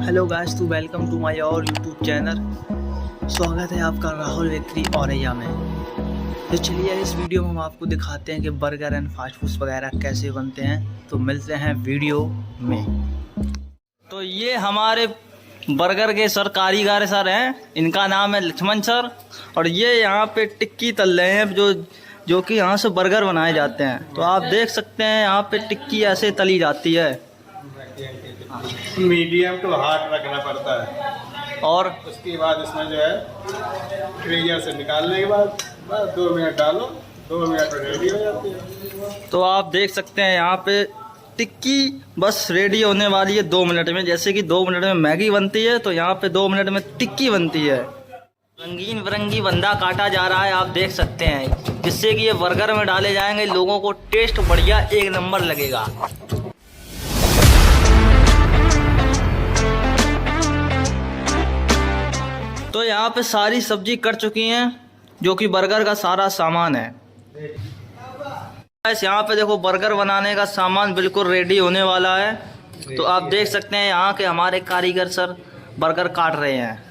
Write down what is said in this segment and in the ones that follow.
Hello guys, तो welcome to my और YouTube channel. स्वागत है आपका राहुल बेकरी औरैया में। तो चलिए इस वीडियो में हम आपको दिखाते हैं कि बर्गर एंड फास्ट फूड वगैरह कैसे बनते हैं। तो मिलते हैं वीडियो में। तो ये हमारे बर्गर के सर कारीगर सर हैं, इनका नाम है लक्ष्मण सर। और ये यहाँ पे टिक्की तल रहे हैं जो कि यहाँ से बर्गर बनाए जाते हैं। तो आप देख सकते हैं यहाँ पे टिक्की ऐसे तली जाती है, मीडियम टू हार्ड रखना पड़ता है। और उसके बाद इसमें जो है फ्रीजर से निकालने के बाद बस 2 मिनट डालो, 2 मिनट में रेडी हो जाती है। तो आप देख सकते हैं यहाँ पे टिक्की बस रेडी होने वाली है 2 मिनट में। जैसे कि 2 मिनट में मैगी बनती है, तो यहाँ पे 2 मिनट में टिक्की बनती है। रंगीन बिरंगी बंदा काटा जा रहा है, आप देख सकते हैं, जिससे कि ये बर्गर में डाले जाएंगे। लोगों को टेस्ट बढ़िया एक नंबर लगेगा। तो यहाँ पे सारी सब्जी कट चुकी हैं, जो कि बर्गर का सारा सामान है। यहाँ पे देखो बर्गर बनाने का सामान बिल्कुल रेडी होने वाला है। तो आप देख सकते हैं यहाँ के हमारे कारीगर सर बर्गर काट रहे हैं।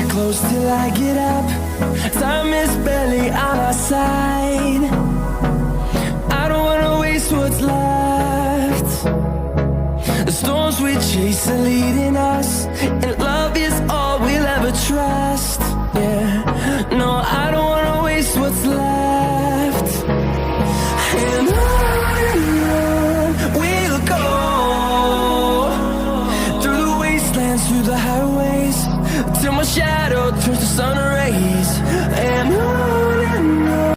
Close till I get up. Time is barely on our side. I don't wanna waste what's left. The storms we chase are leading us, and love is all we'll ever trust. Yeah, no, I don't wanna waste what's left. And on we'll go, through the wastelands, through the highways, till my shadow turns to sun rays. And on and on.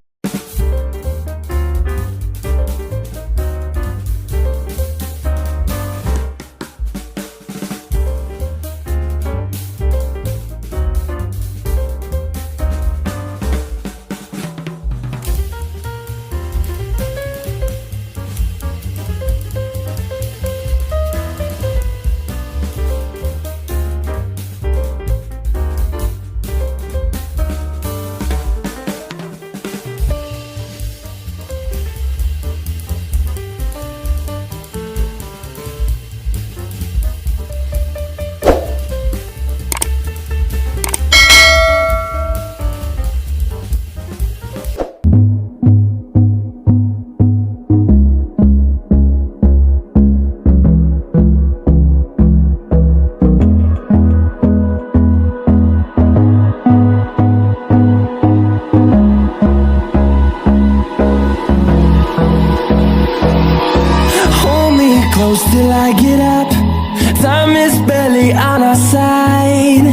Close till I get up. Time is barely on our side.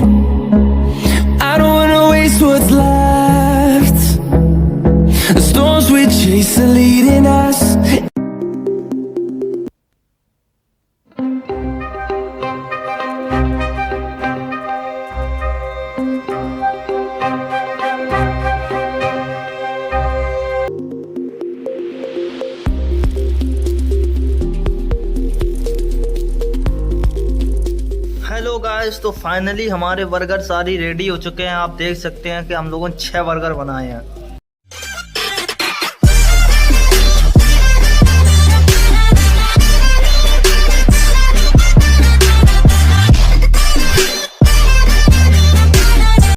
I don't wanna waste what's left. The storms we chase are leading us. Hello guys, तो finally हमारे burger सारी ready हो चुके हैं। आप देख सकते हैं कि हम लोगों ने 6 बर्गर बनाए हैं।